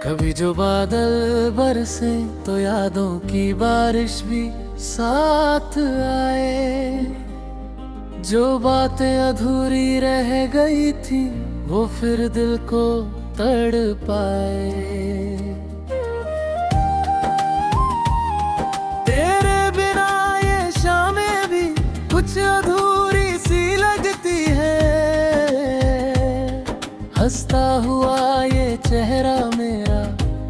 कभी जो बादल बरसे तो यादों की बारिश भी साथ आए। जो बातें अधूरी रह गई थी वो फिर दिल को तड़पाए। तेरे बिना ये शामें भी कुछ अधूरी सी लगती है। हंसता हुआ ये चेहरा मेरा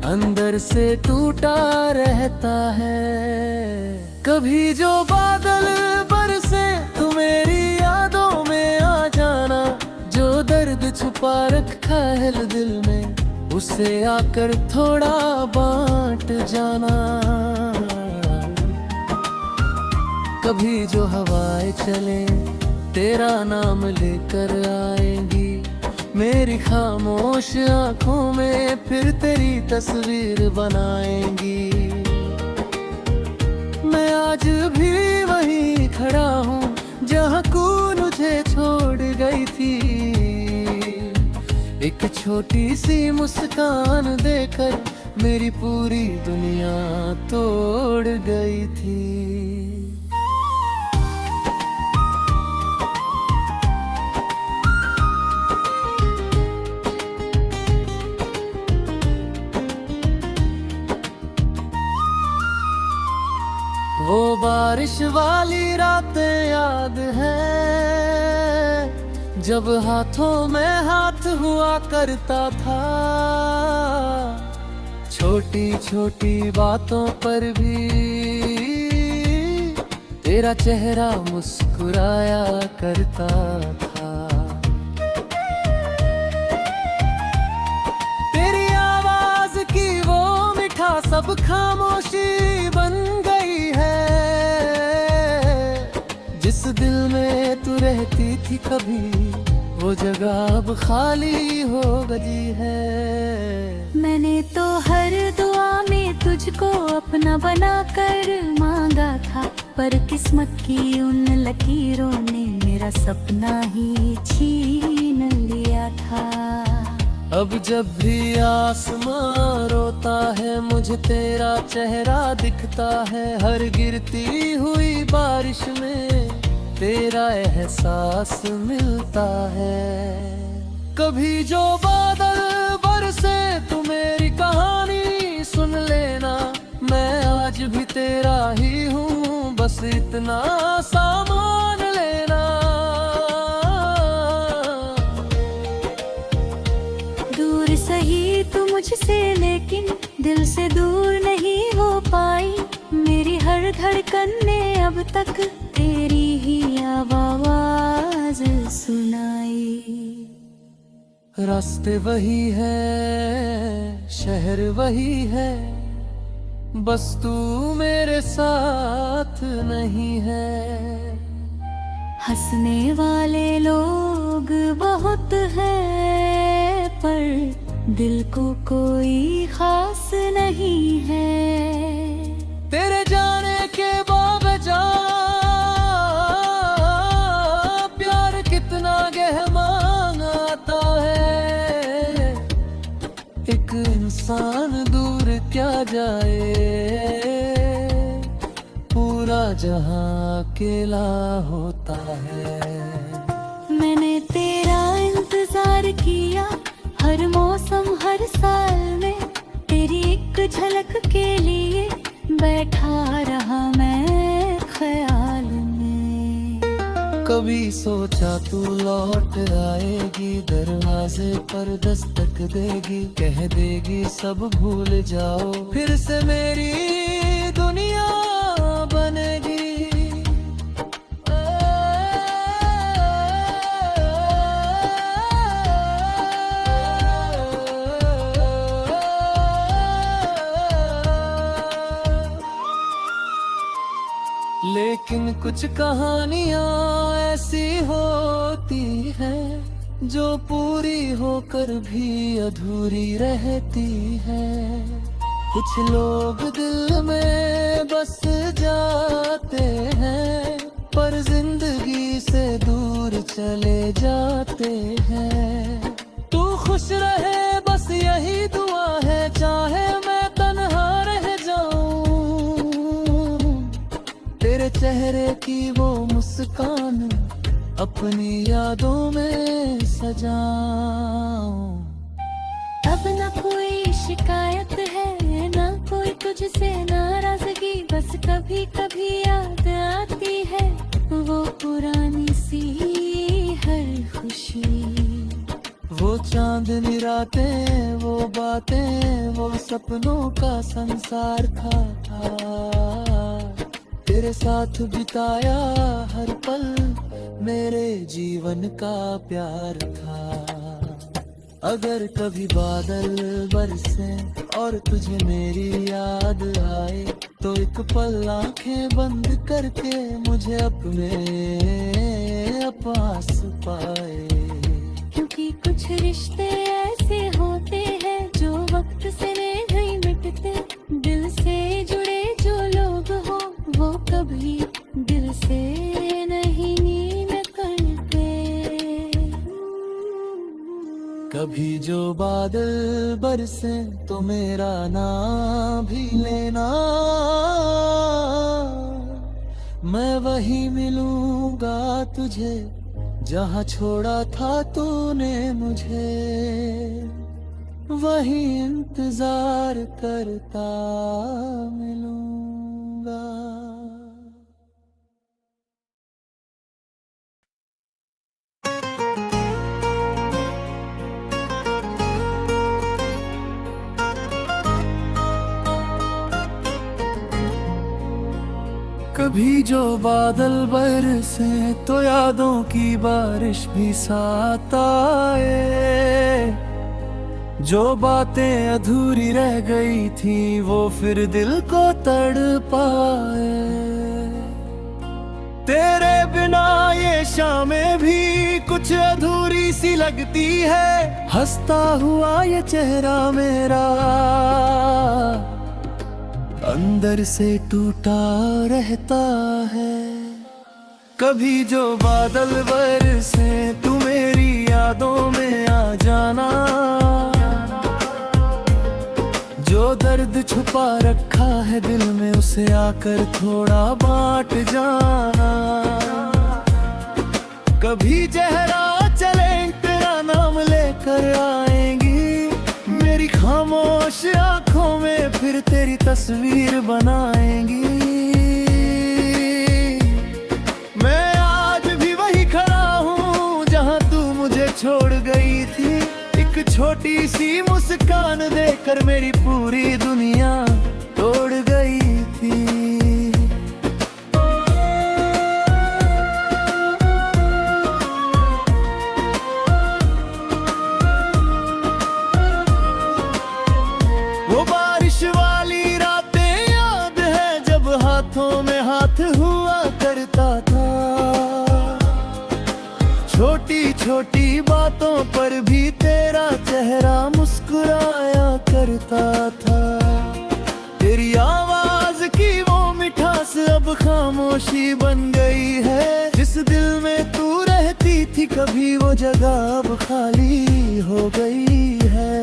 अंदर से टूटा रहता है। कभी जो बादल बरसे तो मेरी यादों में आ जाना। जो दर्द छुपा रखा है दिल में उसे आकर थोड़ा बांट जाना। कभी जो हवाएं चले तेरा नाम लेकर आएंगी। मेरी खामोश आंखों में फिर तेरी तस्वीर बनाएंगी। मैं आज भी वहीं खड़ा हूँ जहाँ तू मुझे छोड़ गई थी। एक छोटी सी मुस्कान देकर मेरी पूरी दुनिया तोड़ गई थी। वो बारिश वाली रातें याद है जब हाथों में हाथ हुआ करता था। छोटी छोटी बातों पर भी तेरा चेहरा मुस्कुराया करता था। तेरी आवाज की वो मिठास सब खामोशी बन गई है। जिस दिल में तू रहती थी कभी वो जगह अब खाली हो गई है। मैंने तो हर दुआ में तुझको अपना बनाकर मांगा था, पर किस्मत की उन लकीरों ने मेरा सपना ही छीन लिया था। अब जब भी आसमां रोता है मुझे तेरा चेहरा दिखता है। हर गिरती हुई बारिश में तेरा एहसास मिलता है। कभी जो बादल बरसे तू मेरी कहानी सुन लेना। मैं आज भी तेरा ही हूँ बस इतना सामान लेना। दूर सही तू मुझसे लेकिन दिल से दूर नहीं हो पाई। मेरी हर धड़कन ने अब तक तेरी ही आवाज सुनाई। रास्ते वही है शहर वही है बस तू मेरे साथ नहीं है। हंसने वाले लोग बहुत हैं पर दिल को कोई खास नहीं है। तेरे जाने के बावजूद प्यार कितना गहमान आता है। एक इंसान दूर क्या जाए पूरा जहां अकेला होता है। मैंने तेरा इंतजार किया हर मौसम हर साल में। तेरी एक झलक के लिए बैठा रहा मैं ख्याल में। कभी सोचा तू लौट आएगी दरवाजे पर दस्तक देगी। कह देगी सब भूल जाओ फिर से मेरी दुनिया बनेगी। लेकिन कुछ कहानियां ऐसी होती हैं जो पूरी होकर भी अधूरी रहती हैं। कुछ लोग दिल में बस जाते हैं पर जिंदगी से दूर चले जाते हैं। तू खुश रहे बस यही दुआ है। चेहरे की वो मुस्कान अपनी यादों में सजाऊं। अब न कोई शिकायत है, न कोई तुझसे नाराजगी, बस कभी कभी याद आती है वो पुरानी सी हर खुशी। वो चांदनी रातें, वो बातें, वो सपनों का संसार था तेरे साथ बिताया हर पल मेरे जीवन का प्यार था। अगर कभी बादल बरसे और तुझे मेरी याद आए तो एक पल आंखें बंद करके मुझे अपने पास पाए। क्योंकि कुछ रिश्ते ऐसे होते हैं जो वक्त से नहीं मिटते, दिल से जुड़े जो लोग हो वो कभी दिल से नहीं निकलते। कभी जो बादल बरसे तो मेरा नाम भी लेना, मैं वही मिलूंगा तुझे जहाँ छोड़ा था तूने मुझे, वही इंतजार करता मिलूंगा। कभी जो बादल बरसे तो यादों की बारिश भी साथ आए, जो बातें अधूरी रह गई थी वो फिर दिल को तड़पाए। तेरे बिना ये शामें भी कुछ अधूरी सी लगती है, हंसता हुआ ये चेहरा मेरा अंदर से टूटा रहता है। कभी जो बादल बरसे तू मेरी यादों में आ जाना, जो दर्द छुपा रखा है दिल में उसे आकर थोड़ा बांट जाना। कभी जहरा चले तेरा नाम लेकर आएंगी मेरी खामोश आंखों में, फिर तेरी तस्वीर बनाएंगी। मैं आज भी वही खड़ा हूँ जहाँ तू मुझे छोड़ गई थी, एक छोटी सी मुस्कान देकर मेरी पूरी दुनिया तोड़ गई थी। वो बारिश वाली रातें याद है जब हाथों में हाथ हुआ करता था, छोटी छोटी बातों पर भी तेरा चेहरा मुस्कुराया करता था। तेरी आवाज की वो मिठास अब खामोशी बन गई है, जिस दिल में तू रहती थी कभी वो जगह अब खाली हो गई है।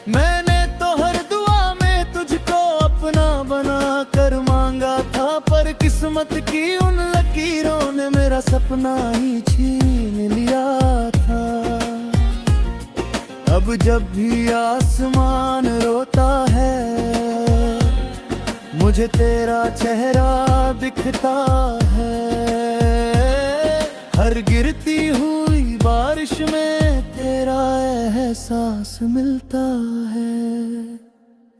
मैंने तो हर दुआ में तुझको अपना बना कर मांगा था, पर किस्मत की उन लकीरों ने मेरा सपना ही छीन लिया था। अब जब भी आसमान रोता है मुझे तेरा चेहरा दिखता है, हर गिरती हुई बारिश में तेरा एहसास मिलता है।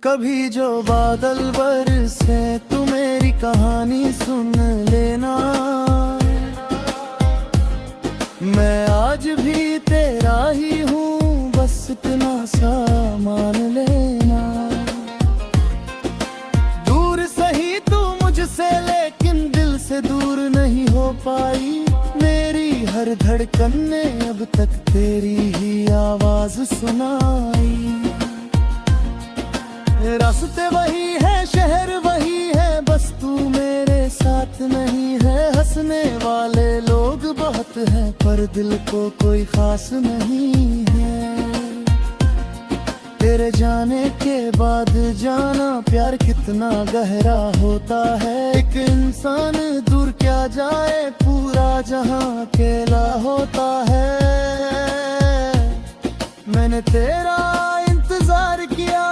कभी जो बादल बरसे तू मेरी कहानी सुन लेना, मैं आज भी तेरा ही हूँ बस इतना सा मान लेना। दूर सही तू मुझसे लेकिन दिल से दूर नहीं हो पाई, मेरी हर धड़कन ने अब तक तेरी ही आवाज सुनाई। रास्ते वही है शहर वही है, बस तू मेरे साथ नहीं है। हंसने वाले लोग बहुत हैं पर दिल को कोई खास नहीं है। तेरे जाने के बाद बाद जाना प्यार कितना गहरा होता है। एक इंसान दूर क्या जाए, पूरा जहां अकेला होता है। मैंने तेरा इंतजार किया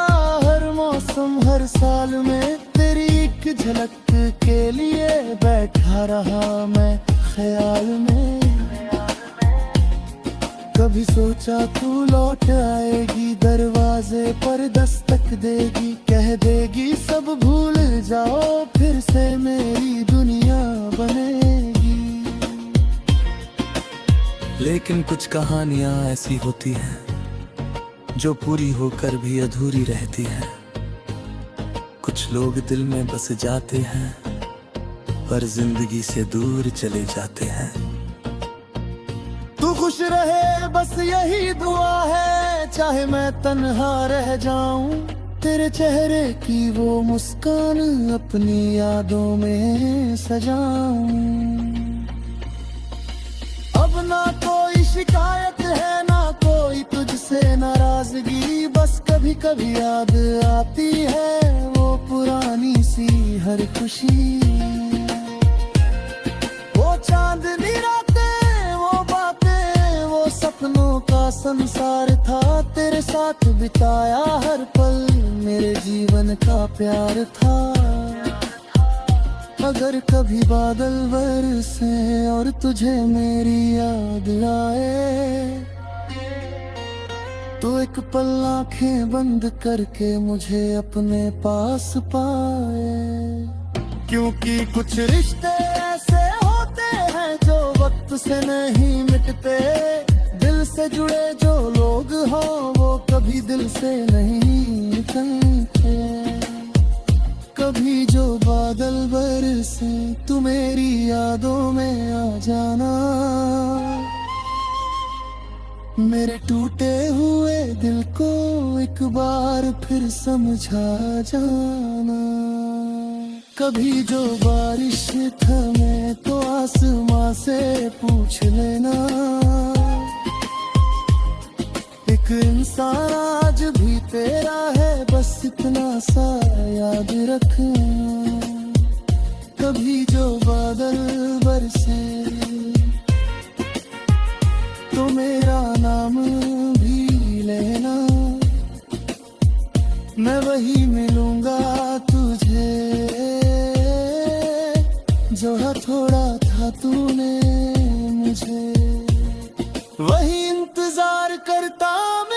हर मौसम हर साल में, तेरी एक झलक के लिए बैठा रहा मैं ख्याल में। कभी सोचा तू लौट आएगी, दरवाजे पर दस्तक देगी, कह देगी सब भूल जाओ, फिर से मेरी दुनिया बनेगी। लेकिन कुछ कहानियां ऐसी होती हैं जो पूरी होकर भी अधूरी रहती हैं। कुछ लोग दिल में बस जाते हैं पर जिंदगी से दूर चले जाते हैं। तू खुश रहे बस यही दुआ है, चाहे मैं तन्हा रह जाऊं, तेरे चेहरे की वो मुस्कान अपनी यादों में सजाऊं। अब ना कोई शिकायत है ना कोई तुझसे नाराजगी, बस कभी कभी याद आती है वो पुरानी सी हर खुशी। वो चांदनी रातें, वो बातें, वो सपनों का संसार था, तेरे साथ बिताया हर पल मेरे जीवन का प्यार था। अगर कभी बादल बरसे और तुझे मेरी याद आए, तो एक पल आंखें बंद करके मुझे अपने पास पाए। क्योंकि कुछ रिश्ते ऐसे होते हैं जो वक्त से नहीं मिटते, दिल से जुड़े जो लोग हों वो कभी दिल से नहीं निकलते। कभी जो बादल बरसे तू मेरी यादों में आ जाना, मेरे टूटे हुए दिल को एक बार फिर समझा जाना। कभी जो बारिश थमे तो आसमां से पूछ लेना, एक इंसान आज भी तेरा है बस इतना सा याद रखना। कभी जो बादल बरसे तो मेरा नाम भी लेना, मैं वही मिलूंगा तुझे जो थोड़ा था तूने मुझे, वही इंतजार करता मैं।